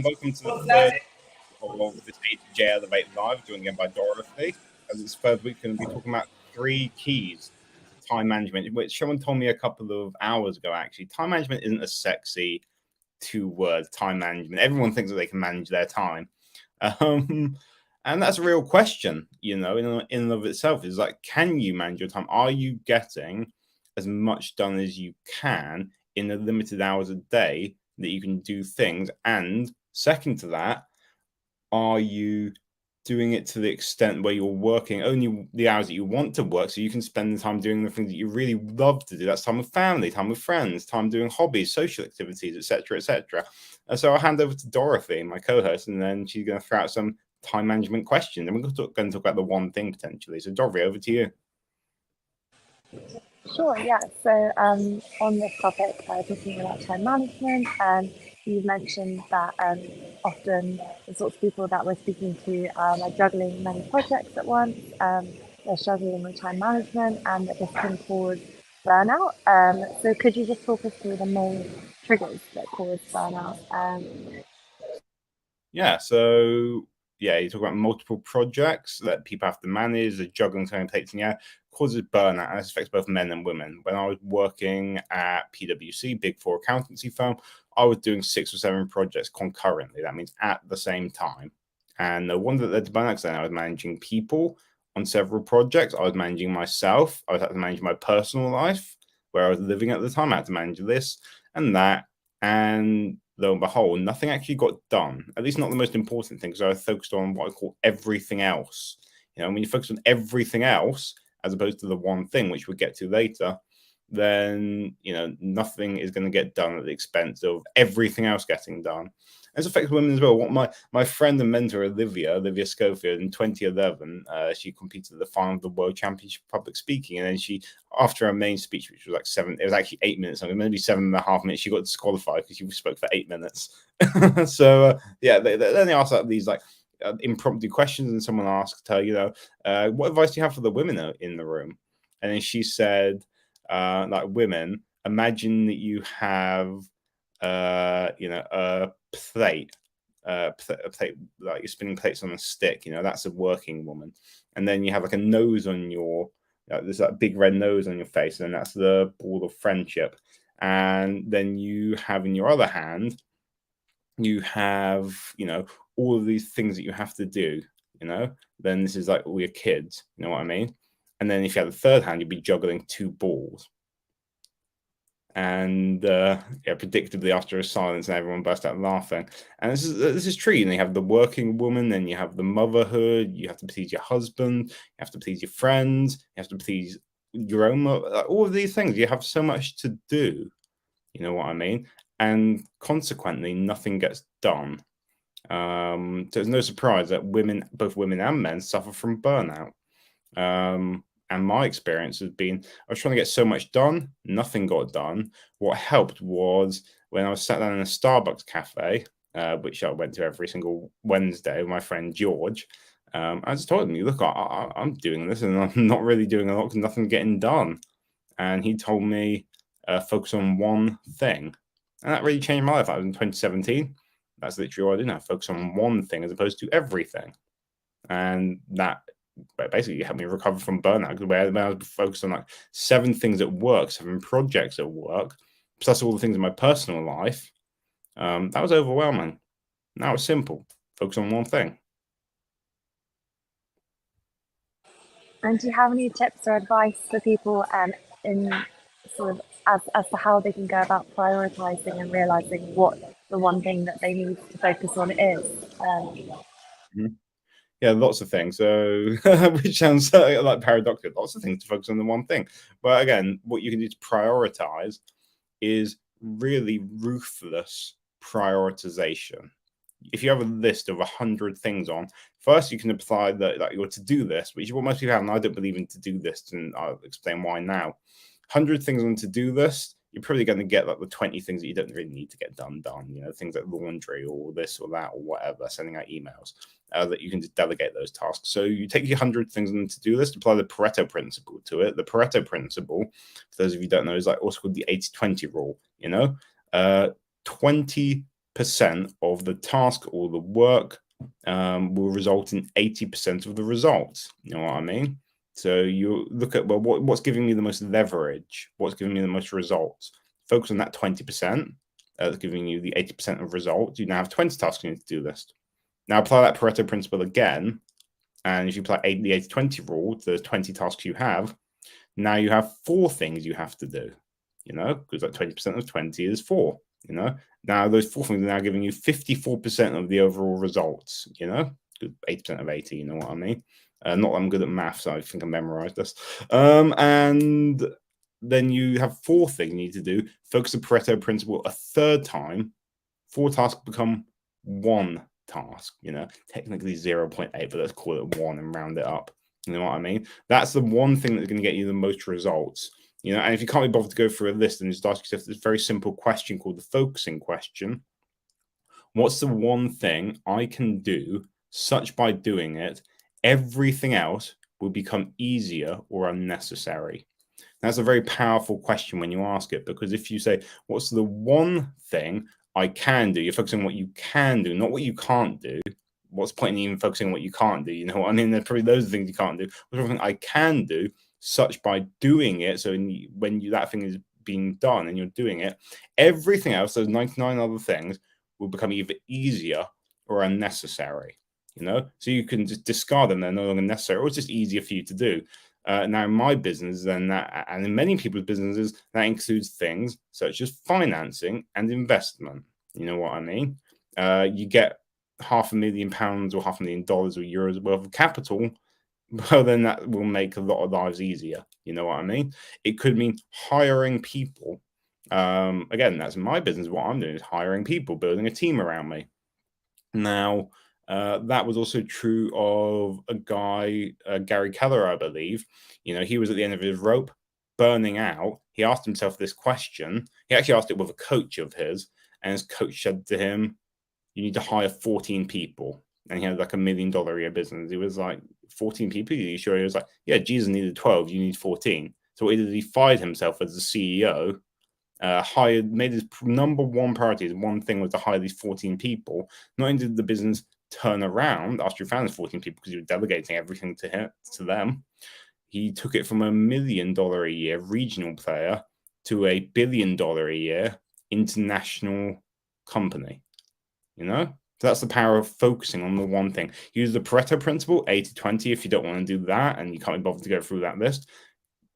welcome to the third of this ADJ Elevate Live, joined again by Dorothy. As this third week, going to be talking about 3 keys to time management, which someone told me a couple of hours ago, actually. Time management isn't a sexy 2 words, time management. Everyone thinks that they can manage their time. And that's a real question, in and of itself. Is like, can you manage your time? Are you getting as much done as you can in the limited hours a day that you can do things? And second to that, are you doing it to the extent where you're working only the hours that you want to work, so you can spend the time doing the things that you really love to do? That's time with family, time with friends, time doing hobbies, social activities, etc., etc. And so I'll hand over to Dorothy, my co-host, and then she's going to throw out some time management questions, and we're going to talk about the one thing potentially. So Dorothy, over to you. Sure, yeah. So on this topic, talking about time management, you mentioned that often the sorts of people that we're speaking to are juggling many projects at once. They're struggling with time management, and that this can cause burnout. So could you just talk us through the main triggers that cause burnout? You talk about multiple projects that people have to manage, the juggling time takes, causes burnout, and this affects both men and women. When I was working at PwC, Big Four accountancy firm, I was doing 6 or 7 projects concurrently. That means at the same time. And no wonder that led to burnout, because then I was managing people on several projects. I was managing myself. I was having to manage my personal life, where I was living at the time. I had to manage this and that. And lo and behold, nothing actually got done, at least not the most important thing, because I was focused on what I call everything else. When you focus on everything else, as opposed to the one thing, which we'll get to later, then, nothing is going to get done at the expense of everything else getting done. And this affects women as well. What my friend and mentor, Olivia Schofield, in 2011, she competed at the final of the World Championship of Public Speaking. And then she, after her main speech, which was like 7, it was actually 8 minutes, maybe 7.5 minutes, she got disqualified because she spoke for 8 minutes. So, then they asked these impromptu questions, and someone asked her, what advice do you have for the women in the room? And then she said, women, imagine that you have a plate, like you're spinning plates on a stick. That's a working woman. And then you have like a nose on your, there's that big red nose on your face, and that's the ball of friendship. And then you have in your other hand, you have all of these things that you have to do. Then this is like all your kids. You know what I mean? And then if you have the third hand, you'd be juggling 2 balls. And predictably, after a silence, and everyone burst out laughing. And this is true. You have the working woman, then you have the motherhood. You have to please your husband. You have to please your friends. You have to please your own mother. All of these things. You have so much to do. You know what I mean? And consequently, nothing gets done. So it's no surprise that both women and men, suffer from burnout. And my experience has been, I was trying to get so much done, nothing got done. What helped was when I was sat down in a Starbucks cafe, which I went to every single Wednesday with my friend George. I just told him, look, I'm doing this and I'm not really doing a lot because nothing's getting done. And he told me, focus on one thing. And that really changed my life. That was in 2017. That's literally what I did now, focus on one thing as opposed to everything. And that basically helped me recover from burnout, because when I was focused on like 7 things at work, 7 projects at work, plus all the things in my personal life, that was overwhelming. Now it's simple. Focus on one thing. And do you have any tips or advice for people in sort of as to how they can go about prioritizing and realizing what the one thing that they need to focus on is? Yeah, lots of things. So, which sounds like paradoxical. Lots of things to focus on the one thing. But again, what you can do to prioritize is really ruthless prioritization. If you have a list of 100 things on, first you can apply your to-do list, which is what most people have, and I don't believe in to-do lists, and I'll explain why now. 100 things on to-do list, you're probably going to get like the 20 things that you don't really need to get done. Things like laundry or this or that or whatever, sending out emails, that you can just delegate those tasks. So you take your 100 things on the to-do list, apply the Pareto principle to it. The Pareto principle, for those of you who don't know, is like also called the 80-20 rule. 20 of the task or the work will result in 80% of the results. You know what I mean? So you look at, well, what's giving me the most leverage? What's giving me the most results? Focus on that 20%. That's giving you the 80% of results. You now have 20 tasks in your to-do list. Now apply that Pareto principle again. And if you apply the 80-20 rule to the 20 tasks you have, now you have 4 things you have to do, because that 20% of 20 is 4, Now those 4 things are now giving you 54% of the overall results, 8% of 80, you know what I mean? Not that I'm good at maths, so I think I memorized this. And then you have 4 things you need to do. Focus the Pareto principle a third time. 4 tasks become 1 task, technically 0.8, but let's call it 1 and round it up. You know what I mean? That's the one thing that's going to get you the most results. And if you can't be bothered to go through a list, and just ask yourself this very simple question called the focusing question. What's the one thing I can do such by doing it, everything else will become easier or unnecessary? That's a very powerful question when you ask it, because if you say, what's the one thing I can do? You're focusing on what you can do, not what you can't do. What's the point in even focusing on what you can't do? You know what I mean? There's probably those things you can't do. What's something I can do such by doing it? So when that thing is being done and you're doing it, everything else, those 99 other things, will become either easier or unnecessary. So you can just discard them; they're no longer necessary, or it's just easier for you to do. Now, in my business, then that, and in many people's businesses, that includes things such as financing and investment. You know what I mean? You get £500,000 or $500,000 or euros worth of capital, well, then that will make a lot of lives easier. You know what I mean? It could mean hiring people. Again, that's in my business. What I'm doing is hiring people, building a team around me. Now, that was also true of a guy, Gary Keller, I believe. He was at the end of his rope, burning out. He asked himself this question. He actually asked it with a coach of his, and his coach said to him, you need to hire 14 people. And he had like $1 million a year business. He was like, 14 people? Are you sure? He was like, yeah, Jesus needed 12. You need 14. So what he did, he fired himself as the CEO, made his number one priority. One thing was to hire these 14 people. Not only did the business turn around after he found his 14 people, because he was delegating everything to them, he took it from $1 million a year regional player to $1 billion a year international company. So that's the power of focusing on the one thing. Use the Pareto principle, 80-20, if you don't want to do that and you can't be bothered to go through that list.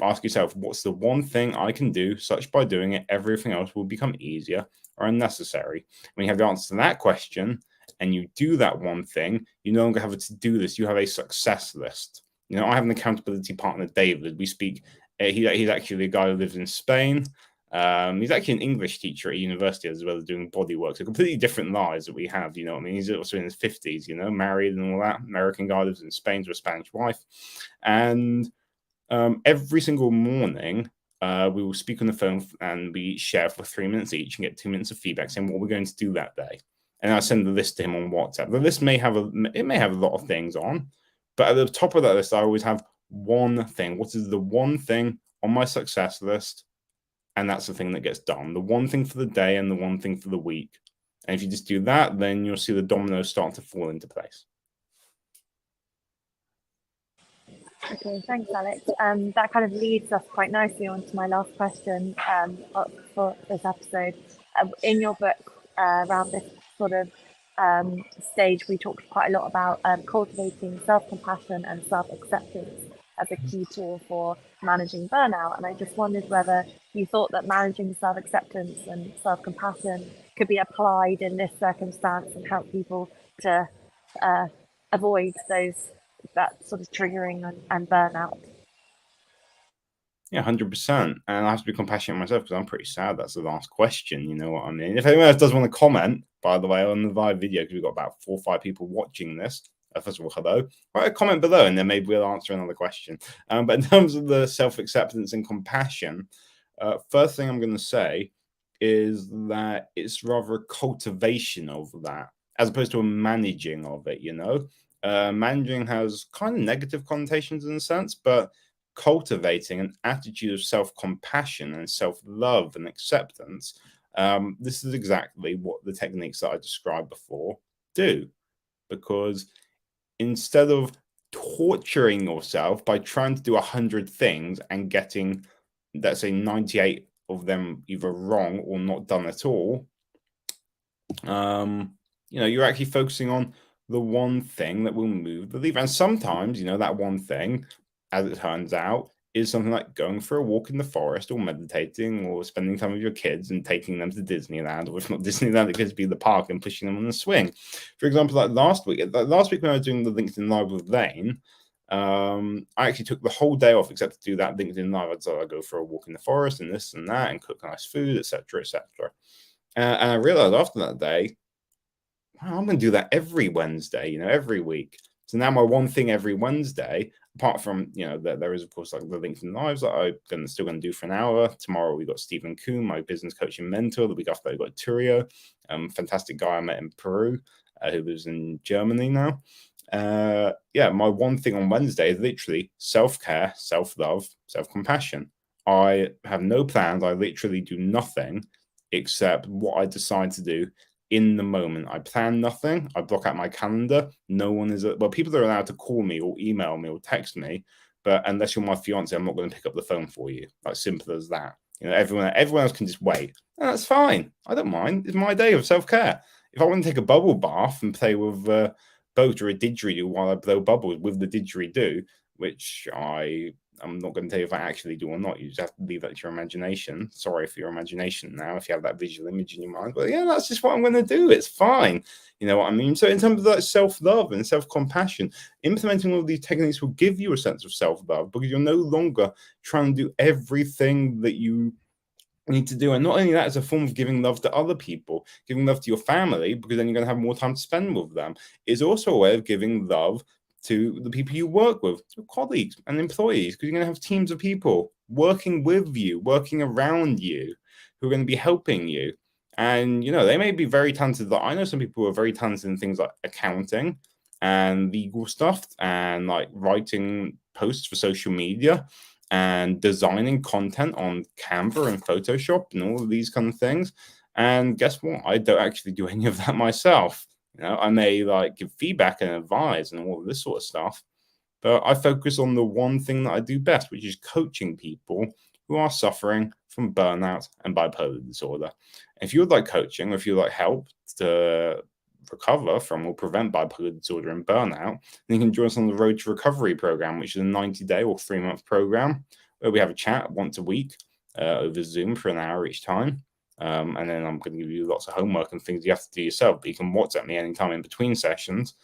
Ask yourself, what's the one thing I can do such by doing it, everything else will become easier or unnecessary? When you have the answer to that question and you do that one thing, you no longer have a to-do list, you have a success list. I have an accountability partner, David. We speak, he's actually a guy who lives in Spain. He's actually an English teacher at university as well as doing body work. So completely different lives that we have, you know what I mean? He's also in his 50s, married and all that. American guy, lives in Spain with a Spanish wife. And every single morning, we will speak on the phone and we share for 3 minutes each and get 2 minutes of feedback saying what we're going to do that day. And I send the list to him on WhatsApp. The list may have a lot of things on, but at the top of that list, I always have one thing. What is the one thing on my success list? And that's the thing that gets done. The one thing for the day and the one thing for the week. And if you just do that, then you'll see the dominoes start to fall into place. Okay, thanks, Alex. That kind of leads us quite nicely on to my last question for this episode. In your book, around this sort of stage, we talked quite a lot about cultivating self-compassion and self-acceptance as a key tool for managing burnout. And I just wondered whether you thought that managing self-acceptance and self-compassion could be applied in this circumstance and help people to avoid that sort of triggering and burnout. Yeah, 100%. And I have to be compassionate myself because I'm pretty sad that's the last question. You know what I mean? If anyone else does want to comment, by the way, on the live video, because we've got about 4 or 5 people watching this. First of all, hello. Write a comment below and then maybe we'll answer another question. But in terms of the self-acceptance and compassion, first thing I'm going to say is that it's rather a cultivation of that as opposed to a managing of it, Managing has kind of negative connotations in a sense, but cultivating an attitude of self-compassion and self-love and acceptance This is exactly what the techniques that I described before do, because instead of torturing yourself by trying to do 100 things and getting, let's say, 98 of them either wrong or not done at all, you're actually focusing on the one thing that will move the lever. And sometimes, that one thing, as it turns out, is something like going for a walk in the forest or meditating or spending time with your kids and taking them to Disneyland, or if not Disneyland, it could be the park and pushing them on the swing. For example, like last week when I was doing the LinkedIn Live with Lane, I actually took the whole day off except to do that LinkedIn Live. So I go for a walk in the forest and this and that and cook nice food, etc., etc. And I realized after that day, wow, I'm going to do that every Wednesday, every week. So now my one thing every Wednesday, apart from, there is, of course, like the LinkedIn Lives that I'm still going to do for an hour. Tomorrow we got Stephen Kuhn, my business coaching mentor. The week after that, we got Turio, fantastic guy I met in Peru, who lives in Germany now. My one thing on Wednesday is literally self-care, self-love, self-compassion. I have no plans. I literally do nothing except what I decide to do in the moment. I plan nothing. I block out my calendar. No one is, people are allowed to call me or email me or text me, but unless you're my fiance, I'm not going to pick up the phone for you. Like, simple as that. Everyone else can just wait. And that's fine. I don't mind. It's my day of self-care. If I want to take a bubble bath and play with boat or a didgeridoo while I blow bubbles with the didgeridoo, which I'm not going to tell you if I actually do or not. You just have to leave that to your imagination. Sorry for your imagination now if you have that visual image in your mind. But yeah, that's just what I'm going to do. It's fine. You know what I mean? So in terms of that self-love and self-compassion, implementing all of these techniques will give you a sense of self-love because you're no longer trying to do everything that you need to do. And not only that, it's a form of giving love to other people, giving love to your family, because then you're going to have more time to spend with them. It's also a way of giving love to the people you work with, your colleagues and employees, because you're going to have teams of people working with you, working around you, who are going to be helping you. And, they may be very talented. I know some people who are very talented in things like accounting and legal stuff and like writing posts for social media and designing content on Canva and Photoshop and all of these kind of things. And guess what? I don't actually do any of that myself. I may like give feedback and advise and all of this sort of stuff, but I focus on the one thing that I do best, which is coaching people who are suffering from burnout and bipolar disorder. If you would like coaching, or if you would like help to recover from or prevent bipolar disorder and burnout, then you can join us on the Road to Recovery program, which is a 90-day or 3-month program where we have a chat once a week over Zoom for an hour each time. And then I'm going to give you lots of homework and things you have to do yourself, but you can WhatsApp me anytime in between sessions.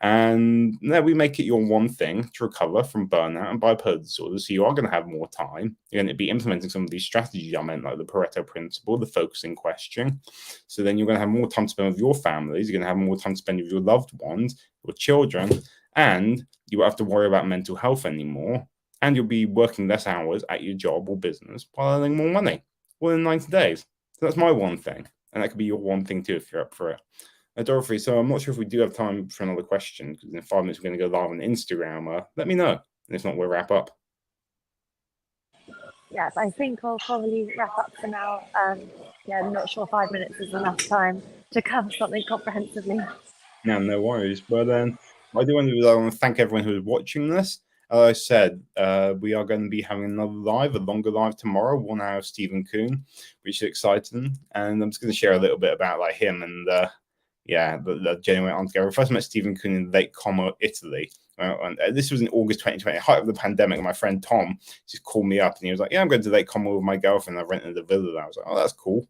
And then we make it your one thing to recover from burnout and bipolar disorder. So you are going to have more time. You're going to be implementing some of these strategies I meant, like the Pareto principle, the focusing question. So then you're going to have more time to spend with your families. You're going to have more time to spend with your loved ones, your children, and you won't have to worry about mental health anymore. And you'll be working less hours at your job or business while earning more money, all in 90 days. So that's my one thing. And that could be your one thing too if you're up for it. Dorothy, so I'm not sure if we do have time for another question, because in 5 minutes we're going to go live on Instagram. Let me know. And if not, we'll wrap up. Yes, I think we'll probably wrap up for now. I'm not sure 5 minutes is enough time to cover something comprehensively. No worries. But I do want to thank everyone who is watching this. As I said, we are going to be having another live, a longer live tomorrow, 1 hour of Stephen Kuhn, which is exciting. And I'm just going to share a little bit about like him and the genuine on together. I first met Stephen Kuhn in Lake Como, Italy. And this was in August 2020, height of the pandemic. My friend Tom just called me up and he was like, "Yeah, I'm going to Lake Como with my girlfriend. I rented a villa." I was like, "Oh, that's cool."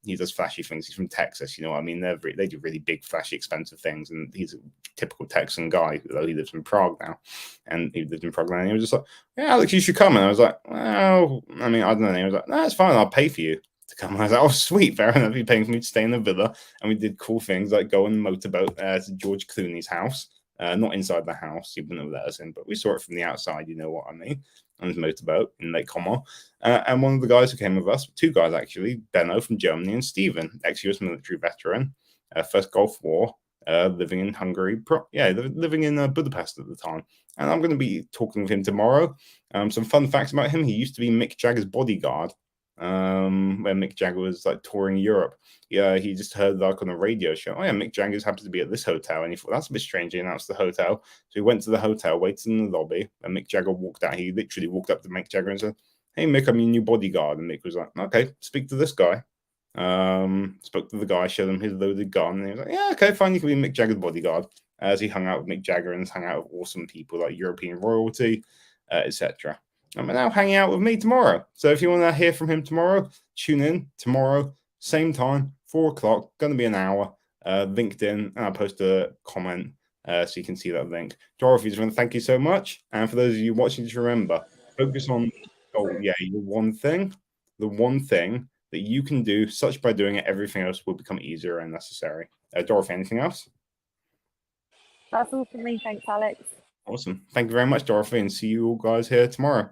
He does flashy things. He's from Texas. You know what I mean? They do really big, flashy, expensive things. And he's a typical Texan guy, though he lives in Prague now. And he lived in Prague now. And he was just like, "Yeah, Alex, you should come." And I was like, "Well, I mean, I don't know." And he was like, "No, it's fine. I'll pay for you to come." And I was like, "Oh, sweet. Fair enough. You're paying for me to stay in the villa." And we did cool things like go on a motorboat to George Clooney's house. Not inside the house. He wouldn't have let us in. But we saw it from the outside. You know what I mean? On his motorboat in Lake Como. And one of the guys who came with us, 2 guys actually, Benno from Germany and Steven, ex-US military veteran, first Gulf War, living in Hungary, living in Budapest at the time. And I'm going to be talking with him tomorrow. Some fun facts about him. He used to be Mick Jagger's bodyguard. where Mick Jagger was like touring Europe. Yeah, he just heard like on a radio show, oh yeah, Mick Jagger's happens to be at this hotel, and he thought that's a bit strange. He announced the hotel, so he went to the hotel, waited in the lobby, and Mick Jagger walked out. He literally walked up to Mick Jagger and said, "Hey Mick, I'm your new bodyguard." And Mick was like, "Okay, speak to this guy." Spoke to the guy, showed him his loaded gun, and he was like, "Yeah, okay, fine, you can be Mick Jagger's bodyguard." As he hung out with Mick Jagger and hung out with awesome people like European royalty, etc. And we're now hanging out with me tomorrow. So if you want to hear from him tomorrow, tune in tomorrow, same time, 4 o'clock, going to be an hour. LinkedIn, and I'll post a comment so you can see that link. Dorothy, just want to thank you so much. And for those of you watching, just remember, focus on, the one thing that you can do, such by doing it, everything else will become easier and necessary. Dorothy, anything else? That's all from me. Thanks, Alex. Awesome. Thank you very much, Dorothy, and see you all guys here tomorrow.